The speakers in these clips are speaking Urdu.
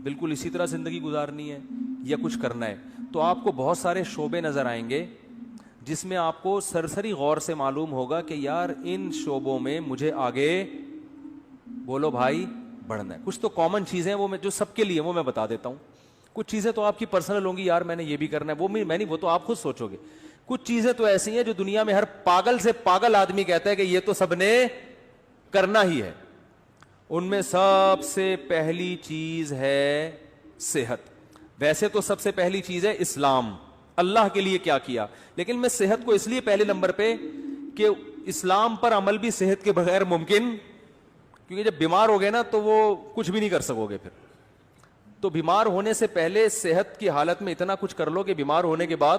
بالکل اسی طرح زندگی گزارنی ہے یا کچھ کرنا ہے، تو آپ کو بہت سارے شعبے نظر آئیں گے جس میں آپ کو سرسری غور سے معلوم ہوگا کہ یار ان شعبوں میں مجھے آگے بولو بھائی بڑھنا ہے. کچھ تو کامن چیزیں وہ میں جو سب کے لیے وہ میں بتا دیتا ہوں. کچھ چیزیں تو آپ کی پرسنل ہوں گی، یار میں نے یہ بھی کرنا ہے، وہ میں نہیں، وہ تو آپ خود سوچو گے. کچھ چیزیں تو ایسی ہیں جو دنیا میں ہر پاگل سے پاگل آدمی کہتا ہے کہ یہ تو سب نے کرنا ہی ہے. ان میں سب سے پہلی چیز ہے صحت. ویسے تو سب سے پہلی چیز ہے اسلام، اللہ کے لیے کیا کیا، لیکن میں صحت کو اس لیے پہلے نمبر پہ کہ اسلام پر عمل بھی صحت کے بغیر ممکن، کیونکہ جب بیمار ہو گئے نا تو وہ کچھ بھی نہیں کر سکو گے پھر. تو بیمار ہونے سے پہلے صحت کی حالت میں اتنا کچھ کر لو کہ بیمار ہونے کے بعد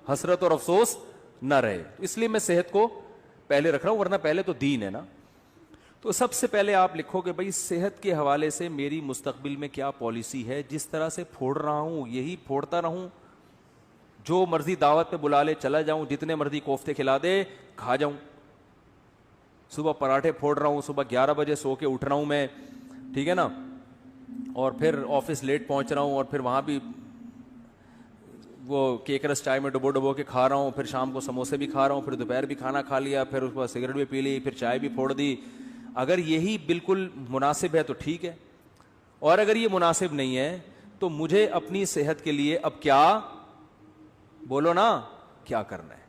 حسرت اور افسوس نہ رہے. اس لیے میں صحت کو پہلے رکھ رہا ہوں، ورنہ پہلے تو دین ہے نا. تو سب سے پہلے آپ لکھو کہ بھائی صحت کے حوالے سے میری مستقبل میں کیا پالیسی ہے. جس طرح سے پھوڑ رہا ہوں یہی پھوڑتا رہوں، جو مرضی دعوت پہ بلا لے چلا جاؤں، جتنے مرضی کوفتے کھلا دے کھا جاؤں. صبح پراٹھے پھوڑ رہا ہوں، صبح 11 بجے سو کے اٹھ رہا ہوں میں، ٹھیک ہے نا، اور پھر آفس لیٹ پہنچ رہا ہوں، اور پھر وہاں بھی وہ کیک رس چائے میں ڈبو کے کھا رہا ہوں، پھر شام کو سموسے بھی کھا رہا ہوں، پھر دوپہر بھی کھانا کھا لیا، پھر اس کے بعد سگریٹ بھی پی لی، پھر چائے بھی پھوڑ دی. اگر یہی بالکل مناسب ہے تو ٹھیک ہے، اور اگر یہ مناسب نہیں ہے تو مجھے اپنی صحت کے لیے اب کیا بولو نا کیا کرنا ہے.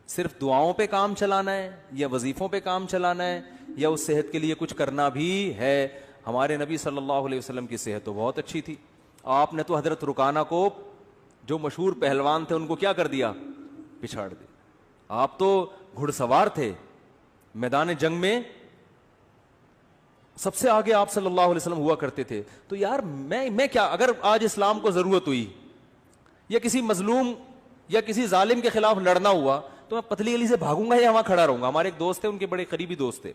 صرف دعاؤں پہ کام چلانا ہے یا وظیفوں پہ کام چلانا ہے یا اس صحت کے لیے کچھ کرنا بھی ہے. ہمارے نبی صلی اللہ علیہ وسلم کی صحت تو بہت اچھی تھی. آپ نے تو حضرت رکانہ کو جو مشہور پہلوان تھے ان کو کیا کر دیا، پچھاڑ دیا. آپ تو گھڑ سوار تھے، میدان جنگ میں سب سے آگے آپ صلی اللہ علیہ وسلم ہوا کرتے تھے. تو یار میں کیا، اگر آج اسلام کو ضرورت ہوئی یا کسی مظلوم یا کسی ظالم کے خلاف لڑنا ہوا تو میں پتلی گلی سے بھاگوں گا یا وہاں کھڑا رہوں گا. ہمارے ایک دوست تھے، ان کے بڑے قریبی دوست تھے،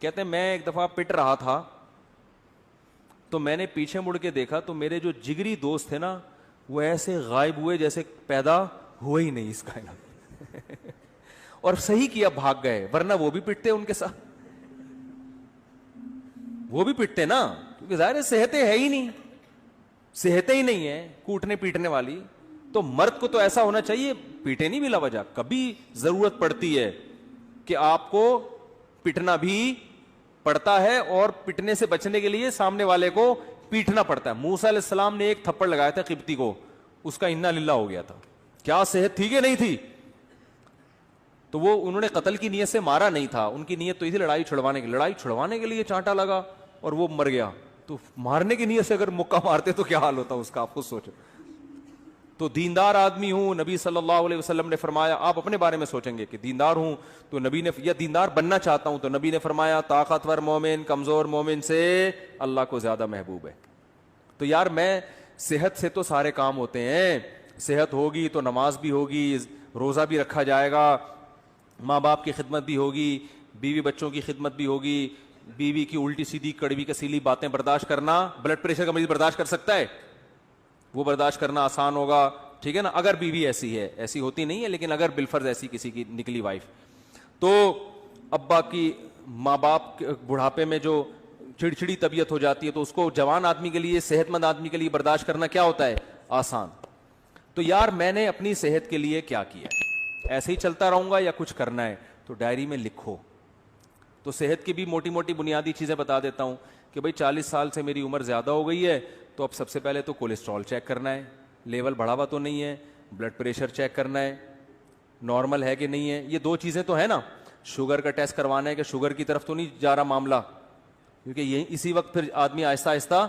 کہتے ہیں میں ایک دفعہ پٹ رہا تھا تو میں نے پیچھے مڑ کے دیکھا تو میرے جو جگری دوست تھے نا وہ ایسے غائب ہوئے جیسے پیدا ہوئے ہی نہیں اس کائنات. اور صحیح کیا، بھاگ گئے، ورنہ وہ بھی پٹتے ان کے ساتھ، وہ بھی پٹتے نا، کیونکہ ظاہر صحتیں ہے ہی نہیں، صحتیں ہی نہیں ہے کوٹنے پیٹنے والی. تو مرد کو تو ایسا ہونا چاہیے پیٹے نہیں بلا وجہ. کبھی ضرورت پڑتی ہے کہ آپ کو پٹنا بھی پڑتا ہے، اور پٹنے سے بچنے کے لیے سامنے والے کو پیٹنا پڑتا ہے. موسیٰ علیہ السلام نے ایک تھپڑ لگایا تھا قبطی کو، اس کا انا للہ ہو گیا تھا. کیا صحت تھی کہ نہیں تھی؟ تو وہ انہوں نے قتل کی نیت سے مارا نہیں تھا، ان کی نیت تو یہ تھی لڑائی چھڑوانے کے لیے چانٹا لگا اور وہ مر گیا. تو مارنے کی نیت سے اگر مکہ مارتے تو کیا حال ہوتا اس کا، آپ خود سوچو. تو دیندار آدمی ہوں، نبی صلی اللہ علیہ وسلم نے فرمایا، آپ اپنے بارے میں سوچیں گے کہ دیندار ہوں تو نبی نے، یا دیندار بننا چاہتا ہوں تو نبی نے فرمایا طاقتور مومن کمزور مومن سے اللہ کو زیادہ محبوب ہے. تو یار میں صحت سے تو سارے کام ہوتے ہیں، صحت ہوگی تو نماز بھی ہوگی، روزہ بھی رکھا جائے گا، ماں باپ کی خدمت بھی ہوگی، بیوی بچوں کی خدمت بھی ہوگی. بیوی کی الٹی سیدھی کڑوی کسیلی باتیں برداشت کرنا، بلڈ پریشر کا مریض برداشت کر سکتا ہے، وہ برداشت کرنا آسان ہوگا، ٹھیک ہے نا، اگر بیوی ایسی ہے. ایسی ہوتی نہیں ہے لیکن اگر بالفرض ایسی کسی کی نکلی وائف. تو ابا کی، ماں باپ بڑھاپے میں جو چڑچڑی طبیعت ہو جاتی ہے تو اس کو جوان آدمی کے لیے، صحت مند آدمی کے لیے برداشت کرنا کیا ہوتا ہے، آسان. تو یار میں نے اپنی صحت کے لیے کیا کیا، ایسے ہی چلتا رہوں گا یا کچھ کرنا ہے، تو ڈائری میں لکھو. تو صحت کی بھی موٹی موٹی بنیادی چیزیں بتا دیتا ہوں کہ بھائی 40 سال سے میری عمر زیادہ ہو گئی ہے تو اب سب سے پہلے تو کولیسٹرول چیک کرنا ہے، لیول بڑھا ہوا تو نہیں ہے. بلڈ پریشر چیک کرنا ہے نارمل ہے کہ نہیں ہے. یہ دو چیزیں تو ہے نا. شوگر کا ٹیسٹ کروانا ہے کہ شوگر کی طرف تو نہیں جا رہا معاملہ، کیونکہ یہ اسی وقت پھر آدمی آہستہ آہستہ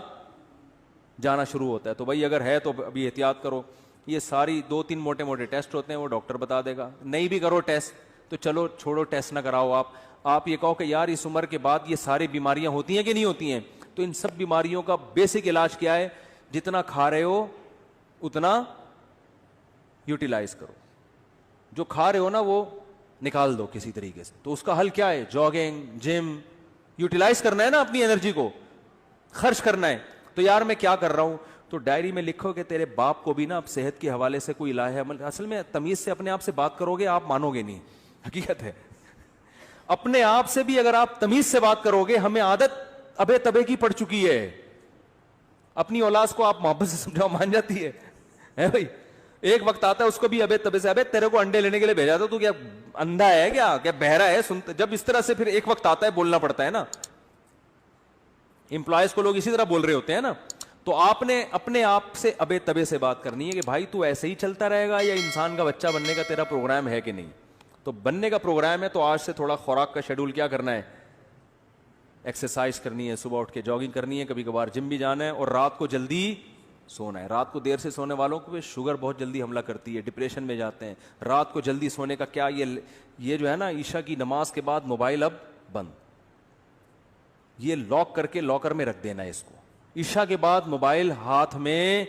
جانا شروع ہوتا ہے. تو بھائی اگر ہے تو ابھی احتیاط کرو. یہ ساری 2-3 موٹے موٹے ٹیسٹ ہوتے ہیں، وہ ڈاکٹر بتا دے گا. نہیں بھی کرو ٹیسٹ تو چلو چھوڑو، ٹیسٹ نہ کراؤ. آپ یہ کہو کہ یار اس عمر کے بعد یہ ساری بیماریاں ہوتی ہیں کہ نہیں ہوتی ہیں. تو ان سب بیماریوں کا بیسک علاج کیا ہے؟ جتنا کھا رہے ہو اتنا یوٹیلائز کرو. جو کھا رہے ہو نا وہ نکال دو کسی طریقے سے. تو اس کا حل کیا ہے؟ جاگنگ، جم، یوٹیلائز کرنا ہے نا، اپنی انرجی کو خرچ کرنا ہے. تو یار میں کیا کر رہا ہوں؟ تو ڈائری میں لکھو کہ تیرے باپ کو بھی نا اب صحت کے حوالے سے کوئی الہ عمل. اصل میں تمیز سے اپنے آپ سے بات کرو گے آپ مانو گے نہیں، حقیقت ہے. اپنے آپ سے بھی اگر آپ تمیز سے بات کرو گے، ہمیں عادت ابے تبے کی پڑ چکی ہے. اپنی اولاد کو آپ محبت سے سمجھاؤ مان جاتی ہے بھائی. ایک وقت آتا ہے اس کو بھی ابے تبے سے, ابے تیرے کو انڈے لینے کے لیے بھیجا تو کیا اندھا ہے کیا بہرا ہے, سنتا جب اس طرح سے پھر ایک وقت آتا ہے بولنا پڑتا ہے نا. امپلائز کو لوگ اسی طرح بول رہے ہوتے ہیں نا. تو آپ نے اپنے آپ سے ابے تبے سے بات کرنی ہے کہ بھائی تو ایسے ہی چلتا رہے گا یا انسان کا بچہ بننے کا تیرا پروگرام ہے کہ نہیں. تو بننے کا پروگرام ہے تو آج سے تھوڑا خوراک کا شیڈول کیا کرنا ہے, ایکسرسائز کرنی ہے, صبح اٹھ کے جاگنگ کرنی ہے, کبھی کبھار جم بھی جانا ہے, اور رات کو جلدی سونا ہے. رات کو دیر سے سونے والوں کو شوگر بہت جلدی حملہ کرتی ہے, ڈپریشن میں جاتے ہیں. رات کو جلدی سونے کا کیا, یہ جو ہے نا عشاء کی نماز کے بعد موبائل اب بند, یہ لاک کر کے لاکر میں رکھ دینا ہے اس کو. عشاء کے بعد موبائل ہاتھ میں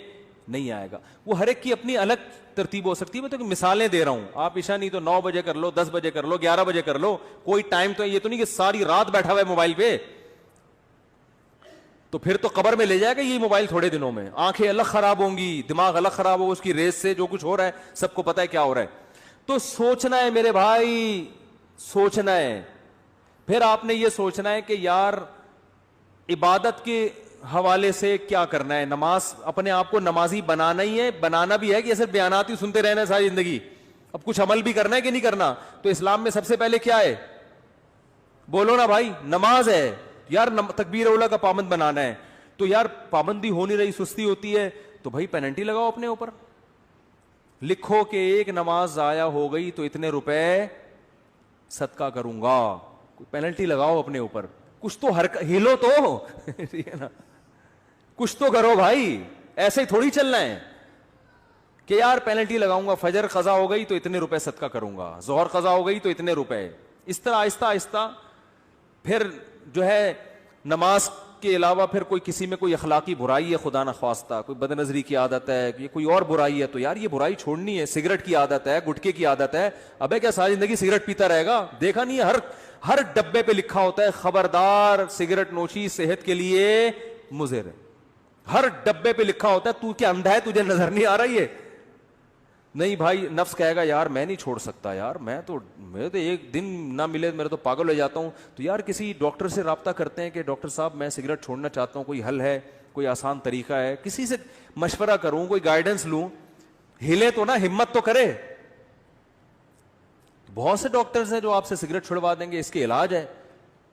نہیں آئے گا. وہ ہر ایک کی اپنی الگ ترتیب ہو سکتی ہے, میں تو مثالیں دے رہا ہوں. آپ عشاء نہیں تو 9 بجے کر لو, 10 بجے کر لو, 11 بجے کر لو, کوئی ٹائم تو یہ تو نہیں کہ ساری رات بیٹھا ہوا ہے موبائل پہ, تو پھر تو قبر میں لے جائے گا یہ موبائل تھوڑے دنوں میں. آنکھیں الگ خراب ہوں گی, دماغ الگ خراب ہوگا, اس کی ریس سے جو کچھ ہو رہا ہے سب کو پتا ہے کیا ہو رہا ہے. تو سوچنا ہے میرے بھائی, سوچنا ہے. پھر آپ نے یہ سوچنا ہے کہ یار عبادت کے حوالے سے کیا کرنا ہے. نماز, اپنے آپ کو نمازی بنانا ہی ہے, بنانا بھی ہے کہ صرف بیانات ہی سنتے رہنا ہے ساری زندگی. اب کچھ عمل بھی کرنا ہے کہ نہیں کرنا. تو اسلام میں سب سے پہلے کیا ہے, بولو نا بھائی, نماز ہے. یار تکبیر اولا کا پابند بنانا ہے, تو یار پابندی ہو نہیں رہی, سستی ہوتی ہے, تو بھائی پینلٹی لگاؤ اپنے اوپر. لکھو کہ ایک نماز ضائع ہو گئی تو اتنے روپے صدقہ کروں گا. پینلٹی لگاؤ اپنے اوپر. کچھ تو ہلو تو ٹھیک ہے نا, کچھ تو کرو بھائی. ایسے ہی تھوڑی چلنا ہے کہ یار پینلٹی لگاؤں گا, فجر قضا ہو گئی تو اتنے روپے صدقہ کروں گا, ظہر قضا ہو گئی تو اتنے روپے. اس طرح آہستہ آہستہ پھر جو ہے نماز کے علاوہ پھر کوئی کسی میں کوئی اخلاقی برائی ہے خدا نخواستہ, کوئی بد نظری کی عادت ہے, یہ کوئی اور برائی ہے, تو یار یہ برائی چھوڑنی ہے. سگریٹ کی عادت ہے, گٹکے کی عادت ہے, ابے کیا ساری زندگی سگریٹ پیتا رہے گا. دیکھا نہیں ہے ہر ڈبے پہ لکھا ہوتا ہے خبردار سگریٹ نوشی صحت کے لیے مضر ہے. ہر ڈبے پہ لکھا ہوتا ہے. تو کیا اندھا ہے, تجھے نظر نہیں آ رہا یہ؟ نہیں بھائی, نفس کہے گا یار میں نہیں چھوڑ سکتا, یار میرے تو ایک دن نہ ملے میرے تو پاگل ہو جاتا ہوں. تو یار کسی ڈاکٹر سے رابطہ کرتے ہیں کہ ڈاکٹر صاحب میں سگریٹ چھوڑنا چاہتا ہوں, کوئی حل ہے, کوئی آسان طریقہ ہے, کسی سے مشورہ کروں, کوئی گائیڈنس لوں. ہلے تو نا, ہمت تو کرے. بہت سے ڈاکٹرز ہیں جو آپ سے سگریٹ چھڑوا دیں گے, اس کے علاج ہے,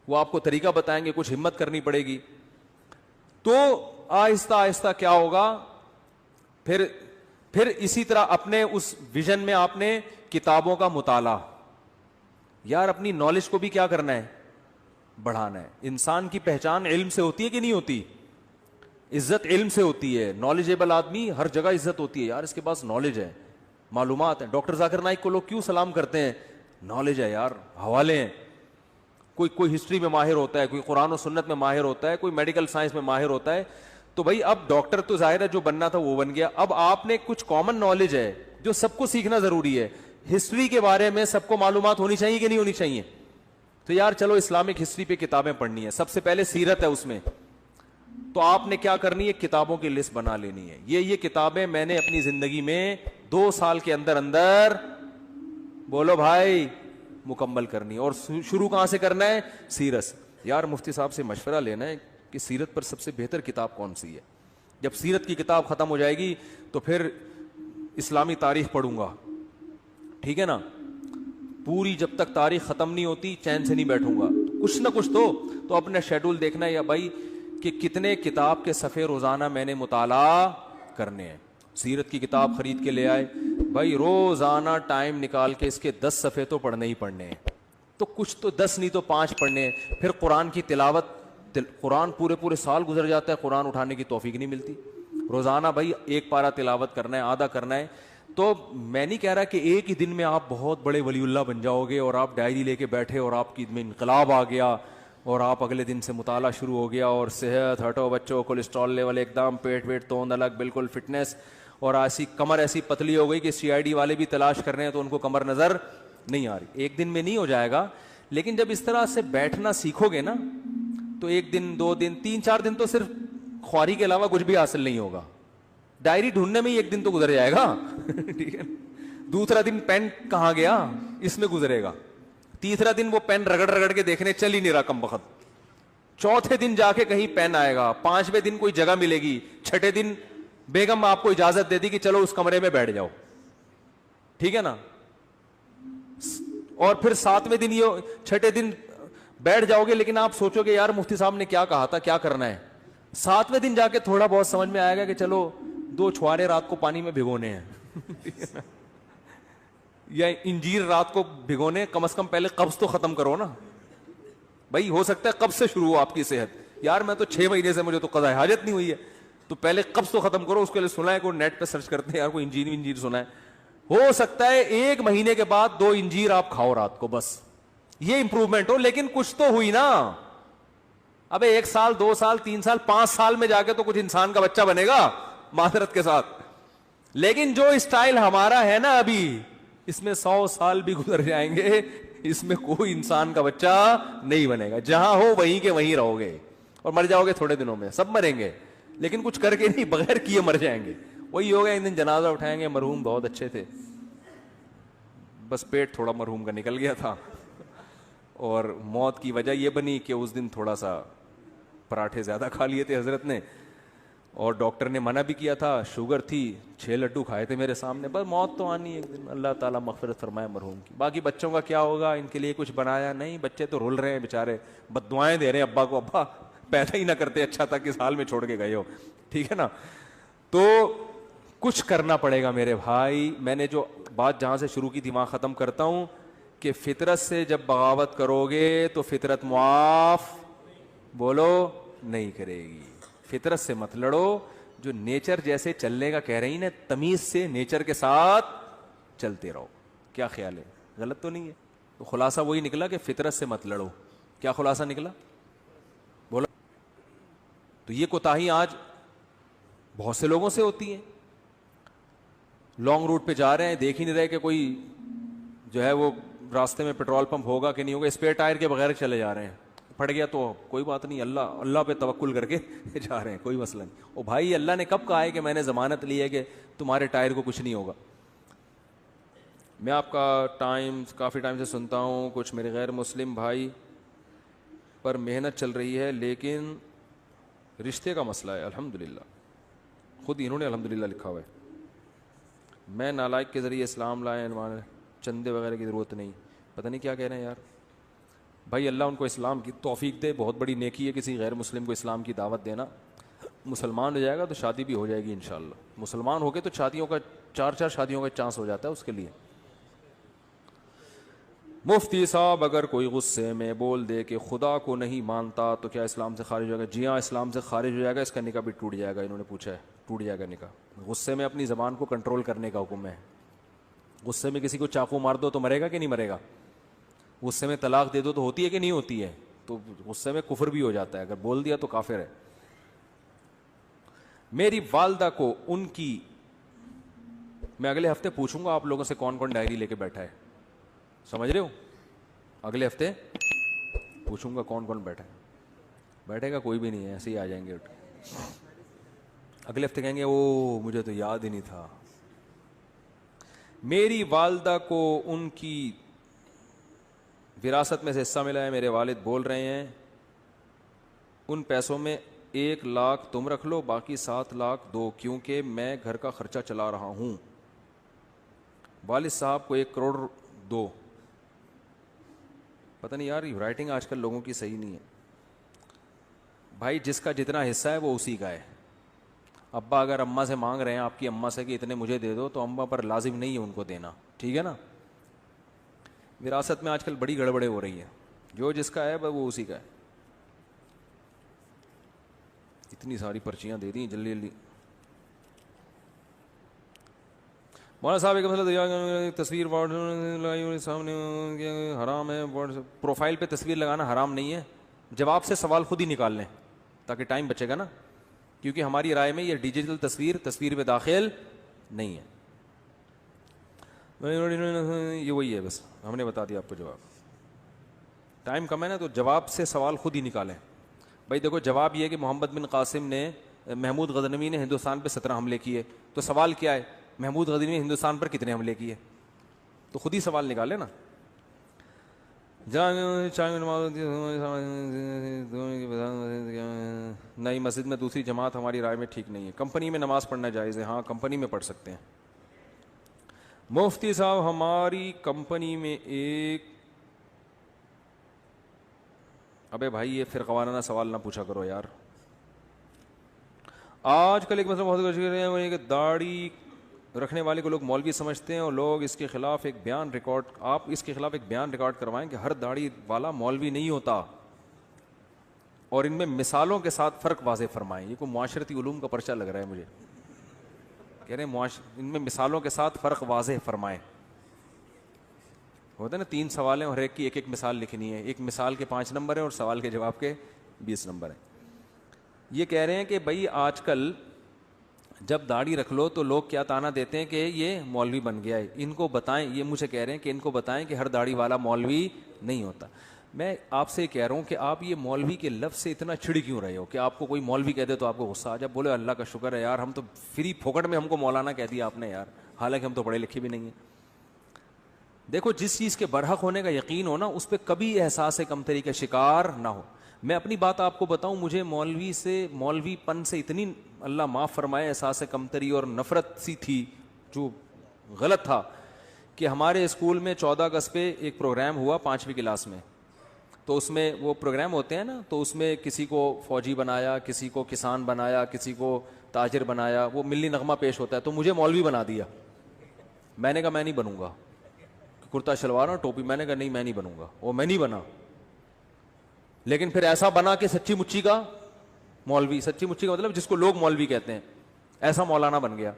وہ آپ کو طریقہ بتائیں گے, کچھ ہمت کرنی پڑے گی. تو آہستہ آہستہ کیا ہوگا, پھر اسی طرح اپنے اس ویژن میں آپ نے کتابوں کا مطالعہ, یار اپنی نالج کو بھی کیا کرنا ہے, بڑھانا ہے. انسان کی پہچان علم سے ہوتی ہے کہ نہیں ہوتی؟ عزت علم سے ہوتی ہے. نالجیبل آدمی ہر جگہ عزت ہوتی ہے, یار اس کے پاس نالج ہے, معلومات ہیں. ڈاکٹر ذاکر نائک کو لوگ کیوں سلام کرتے ہیں؟ نالج ہے یار, حوالے ہیں. کوئی ہسٹری میں ماہر ہوتا ہے, کوئی قرآن و سنت میں ماہر ہوتا ہے, کوئی میڈیکل سائنس میں ماہر ہوتا ہے. تو بھائی اب ڈاکٹر تو ظاہر ہے جو بننا تھا وہ بن گیا. اب آپ نے کچھ کامن نالج ہے جو سب کو سیکھنا ضروری ہے. ہسٹری کے بارے میں سب کو معلومات ہونی چاہیے کہ نہیں ہونی چاہیے؟ تو یار چلو اسلامک ہسٹری پہ کتابیں پڑھنی ہے. سب سے پہلے سیرت ہے اس میں, تو آپ نے کیا کرنی ہے, کتابوں کی لسٹ بنا لینی ہے. یہ کتابیں میں نے اپنی زندگی میں 2 سال کے اندر بولو بھائی مکمل کرنی ہے. اور شروع کہاں سے کرنا ہے؟ سیرت. یار مفتی صاحب سے مشورہ لینا ہے کہ سیرت پر سب سے بہتر کتاب کون سی ہے. جب سیرت کی کتاب ختم ہو جائے گی تو پھر اسلامی تاریخ پڑھوں گا, ٹھیک ہے نا. پوری جب تک تاریخ ختم نہیں ہوتی چین سے نہیں بیٹھوں گا, کچھ نہ کچھ تو اپنا شیڈول دیکھنا ہے یا بھائی کہ کتنے کتاب کے صفحے روزانہ میں نے مطالعہ کرنے ہیں. سیرت کی کتاب خرید کے لے آئے, بھائی روزانہ ٹائم نکال کے اس کے 10 صفحے تو پڑھنے ہی پڑھنے ہیں. تو کچھ تو 10 نہیں تو 5 پڑھنے ہیں. پھر قرآن کی تلاوت, قرآن پورے سال گزر جاتا ہے, قرآن اٹھانے کی توفیق نہیں ملتی. روزانہ بھائی 1 پارہ تلاوت کرنا ہے, آدھا کرنا ہے. تو میں نہیں کہہ رہا کہ ایک ہی دن میں آپ بہت بڑے ولی اللہ بن جاؤ گے اور آپ ڈائری لے کے بیٹھے اور آپ کی میں انقلاب آ گیا اور آپ اگلے دن سے مطالعہ شروع ہو گیا اور صحت ہٹو بچوں, کولیسٹرول لیول ایک دم, پیٹ توند الگ, بالکل فٹنس, اور ایسی کمر ایسی پتلی ہو گئی کہ CID والے بھی تلاش کر رہے ہیں تو ان کو کمر نظر نہیں آ رہی. ایک دن میں نہیں ہو جائے گا, لیکن جب اس طرح سے بیٹھنا سیکھو گے نا تو 1 دن 2 دن 3 4 دن تو صرف خواری کے علاوہ کچھ بھی حاصل نہیں ہوگا. ڈائری ڈھونڈنے میں ہی 1 دن تو گزر جائے گا ٹھیک ہے. دوسرا دن پین کہاں گیا اس میں گزرے گا. تیسرا دن وہ پین رگڑ کے دیکھنے چل ہی نہیں رہا کم وقت. چوتھے دن جا کے کہیں پین آئے گا, 5ویں دن کوئی جگہ ملے گی, 6ٹھے دن بیگم آپ کو اجازت دے دی کہ چلو اس کمرے میں بیٹھ جاؤ, ٹھیک ہے نا, اور پھر 7ویں دن, یہ 6ٹھے دن بیٹھ جاؤ گے, لیکن آپ سوچو گے یار مفتی صاحب نے کیا کہا تھا, کیا کرنا ہے. 7ویں دن جا کے تھوڑا بہت سمجھ میں آئے گا کہ چلو 2 چھوارے رات کو پانی میں بھگونے ہیں یا انجیر رات کو بھگونے, کم از کم پہلے قبض تو ختم کرو نا بھائی. ہو سکتا ہے قبض سے شروع ہو آپ کی صحت, یار میں تو 6 مہینے سے مجھے تو قضاء حاجت نہیں ہوئی ہے, تو پہلے قبض تو ختم کرو. اس کے لیے سنا ہے, کوئی نیٹ پہ سرچ کرتے ہیں یار, کوئی انجیر سنا ہے, ہو سکتا ہے 1 مہینے کے بعد 2 انجیر آپ کھاؤ رات کو, بس یہ امپروومنٹ ہو. لیکن کچھ تو ہوئی نا. ابے 1 سال 2 سال 3 سال 5 سال میں جا کے تو کچھ انسان کا بچہ بنے گا معذرت کے ساتھ. لیکن جو اسٹائل ہمارا ہے نا ابھی, اس میں 100 سال بھی گزر جائیں گے, اس میں کوئی انسان کا بچہ نہیں بنے گا. جہاں ہو وہیں کے وہیں رہو گے اور مر جاؤ گے تھوڑے دنوں میں. سب مریں گے لیکن کچھ کر کے نہیں, بغیر کیے مر جائیں گے. وہی ہوگا, ایک دن جنازہ اٹھائیں گے, مرحوم بہت اچھے تھے, بس پیٹ تھوڑا مرحوم کا نکل گیا تھا, اور موت کی وجہ یہ بنی کہ اس دن تھوڑا سا پراٹھے زیادہ کھا لیے تھے حضرت نے, اور ڈاکٹر نے منع بھی کیا تھا, شوگر تھی, 6 لڈو کھائے تھے میرے سامنے. بس موت تو آنی ایک دن, اللہ تعالیٰ مغفرت فرمائے مرحوم کی. باقی بچوں کا کیا ہوگا, ان کے لیے کچھ بنایا نہیں, بچے تو رول رہے ہیں بیچارے, بد دعائیں دے رہے ہیں ابا کو, ابا پیدا ہی نہ کرتے اچھا تھا, کس حال میں چھوڑ کے گئے ہو, ٹھیک ہے نا. تو کچھ کرنا پڑے گا میرے بھائی. میں نے جو بات جہاں سے شروع کی تھی وہاں ختم کرتا ہوں کہ فطرت سے جب بغاوت کرو گے تو فطرت معاف بولو نہیں کرے گی. فطرت سے مت لڑو, جو نیچر جیسے چلنے کا کہہ رہی نا, تمیز سے نیچر کے ساتھ چلتے رہو. کیا خیال ہے, غلط تو نہیں ہے؟ تو خلاصہ وہی نکلا کہ فطرت سے مت لڑو. کیا خلاصہ نکلا بولا؟ تو یہ کوتاہی آج بہت سے لوگوں سے ہوتی ہیں. لانگ روٹ پہ جا رہے ہیں, دیکھ ہی نہیں رہے کہ کوئی جو ہے وہ راستے میں پیٹرول پمپ ہوگا کہ نہیں ہوگا, اسپیئر ٹائر کے بغیر چلے جا رہے ہیں. پھٹ گیا تو کوئی بات نہیں, اللہ پہ توکل کر کے جا رہے ہیں, کوئی مسئلہ نہیں. او بھائی, اللہ نے کب کہا ہے کہ میں نے ضمانت لی ہے کہ تمہارے ٹائر کو کچھ نہیں ہوگا؟ میں آپ کا کافی ٹائم سے سنتا ہوں, کچھ میرے غیر مسلم بھائی پر محنت چل رہی ہے, لیکن رشتے کا مسئلہ ہے. الحمدللہ, خود انہوں نے الحمدللہ لکھا ہوا ہے. میں نالائق کے ذریعے اسلام لائے, چندے وغیرہ کی ضرورت نہیں. پتہ نہیں کیا کہہ رہے ہیں یار. بھائی اللہ ان کو اسلام کی توفیق دے, بہت بڑی نیکی ہے کسی غیر مسلم کو اسلام کی دعوت دینا. مسلمان ہو جائے گا تو شادی بھی ہو جائے گی انشاءاللہ. مسلمان ہو کے تو شادیوں کا 4 شادیوں کا چانس ہو جاتا ہے اس کے لیے. مفتی صاحب, اگر کوئی غصے میں بول دے کہ خدا کو نہیں مانتا تو کیا اسلام سے خارج ہو جائے گا؟ جی ہاں, اسلام سے خارج ہو جائے گا, اس کا نکاح بھی ٹوٹ جائے گا. انہوں نے پوچھا ہے, ٹوٹ جائے گا نکاح. غصے میں اپنی زبان کو کنٹرول کرنے کا حکم ہے. غصے میں کسی کو چاقو مار دو تو مرے گا کہ نہیں مرے گا؟ غصے میں طلاق دے دو تو ہوتی ہے کہ نہیں ہوتی ہے؟ تو غصے میں کفر بھی ہو جاتا ہے, اگر بول دیا تو کافر ہے. میری والدہ کو ان کی, میں اگلے ہفتے پوچھوں گا آپ لوگوں سے کون کون ڈائری لے کے بیٹھا ہے, سمجھ رہے ہو؟ اگلے ہفتے پوچھوں گا کون کون بیٹھا ہے. بیٹھے گا کوئی بھی نہیں ہے, ایسے ہی آ جائیں گے. اگلے ہفتے کہیں گے او مجھے تو یاد ہی نہیں تھا. میری والدہ کو ان کی وراثت میں سے حصہ ملا ہے, میرے والد بول رہے ہیں ان پیسوں میں 1 لاکھ تم رکھ لو, باقی 7 لاکھ دو, کیونکہ میں گھر کا خرچہ چلا رہا ہوں. والد صاحب کو 1 کروڑ دو. پتہ نہیں یار, رائٹنگ آج کل لوگوں کی صحیح نہیں ہے. بھائی جس کا جتنا حصہ ہے وہ اسی کا ہے. ابا اگر اماں سے مانگ رہے ہیں, آپ کی اماں سے کہ اتنے مجھے دے دو, تو اماں پر لازم نہیں ہے ان کو دینا, ٹھیک ہے نا. وراثت میں آج کل بڑی گڑبڑیں ہو رہی ہیں, جو جس کا ہے وہ اسی کا ہے. اتنی ساری پرچیاں دے دیں جلدی جلدی. مولانا صاحب ایک مسئلہ, تصویر سامنے حرام ہے, پروفائل پہ تصویر لگانا حرام نہیں ہے. جواب سے سوال خود ہی نکال لیں تاکہ ٹائم بچے گا نا, کیونکہ ہماری رائے میں یہ ڈیجیٹل تصویر میں داخل نہیں ہے. یہ وہی ہے, بس ہم نے بتا دیا آپ کو جواب. ٹائم کم ہے نا, تو جواب سے سوال خود ہی نکالیں. بھائی دیکھو, جواب یہ ہے کہ محمد بن قاسم نے, محمود غزنوی نے ہندوستان پہ 17 حملے کیے. تو سوال کیا ہے, محمود غزنوی نے ہندوستان پر کتنے حملے کیے؟ تو خود ہی سوال نکالے نا. نئی مسجد میں دوسری جماعت ہماری رائے میں ٹھیک نہیں ہے. کمپنی میں نماز پڑھنا جائز ہے؟ ہاں کمپنی میں پڑھ سکتے ہیں. مفتی صاحب ہماری کمپنی میں ایک، ابے بھائی یہ فرقہ وارانہ سوال نہ پوچھا کرو یار. آج کل ایک مسئلہ بہت کچھ کر رہے ہیں وہ یہ کہ داڑھی رکھنے والے کو لوگ مولوی سمجھتے ہیں اور لوگ اس کے خلاف ایک بیان ریکارڈ، آپ اس کے خلاف ایک بیان ریکارڈ کروائیں کہ ہر داڑھی والا مولوی نہیں ہوتا، اور ان میں مثالوں کے ساتھ فرق واضح فرمائیں. یہ کوئی معاشرتی علوم کا پرچہ لگ رہا ہے مجھے. کہہ رہے ہیں ان میں مثالوں کے ساتھ فرق واضح فرمائیں. ہوتا ہے نا 3 سوال ہیں اور ایک کی ایک ایک مثال لکھنی ہے. ایک مثال کے 5 نمبر ہیں اور سوال کے جواب کے 20 نمبر ہیں. یہ کہہ رہے ہیں کہ بھائی آج کل جب داڑھی رکھ لو تو لوگ کیا تانا دیتے ہیں کہ یہ مولوی بن گیا ہے. ان کو بتائیں، یہ مجھے کہہ رہے ہیں کہ ان کو بتائیں کہ ہر داڑھی والا مولوی نہیں ہوتا. میں آپ سے کہہ رہا ہوں کہ آپ یہ مولوی کے لفظ سے اتنا چڑ کیوں رہے ہو کہ آپ کو کوئی مولوی کہہ دے تو آپ کو غصہ آ جائے. بولے اللہ کا شکر ہے یار، ہم تو فری پھوکٹ میں ہم کو مولانا کہہ دیا آپ نے یار، حالانکہ ہم تو پڑھے لکھے بھی نہیں ہیں. دیکھو جس چیز کے برحق ہونے کا یقین ہو نا، اس پہ کبھی احساس کمتری کا شکار نہ ہو. میں اپنی بات آپ کو بتاؤں، مجھے مولوی پن سے اتنی اللہ معاف فرمائے احساس کمتری اور نفرت سی تھی جو غلط تھا، کہ ہمارے اسکول میں 14 اگست پہ ایک پروگرام ہوا 5ویں کلاس میں. تو اس میں وہ پروگرام ہوتے ہیں نا، تو اس میں کسی کو فوجی بنایا، کسی کو کسان بنایا، کسی کو تاجر بنایا، وہ ملی نغمہ پیش ہوتا ہے. تو مجھے مولوی بنا دیا. میں نے کہا میں نہیں بنوں گا، کرتا شلوار اور ٹوپی. میں نے کہا نہیں میں نہیں بنوں گا، وہ میں نہیں بنا. لیکن پھر ایسا بنا کہ سچی مچی کا مولوی، سچی مچی کا مطلب جس کو لوگ مولوی کہتے ہیں، ایسا مولانا بن گیا.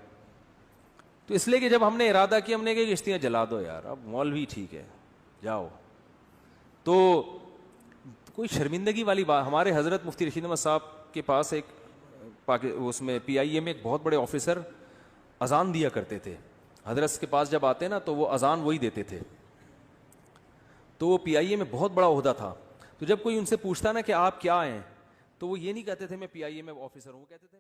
تو اس لیے کہ جب ہم نے ارادہ کیا، ہم نے کہا کشتیاں جلا دو یار، اب مولوی ٹھیک ہے جاؤ. تو کوئی شرمندگی والی بات. ہمارے حضرت مفتی رشید احمد صاحب کے پاس ایک اس میں PIA میں ایک بہت بڑے آفیسر اذان دیا کرتے تھے. حضرت کے پاس جب آتے نا تو وہ اذان وہی دیتے تھے. تو وہ PIA میں بہت بڑا عہدہ تھا. تو جب کوئی ان سے پوچھتا نا کہ آپ کیا ہیں، تو وہ یہ نہیں کہتے تھے میں PIA میں آفیسر ہوں، وہ کہتے تھے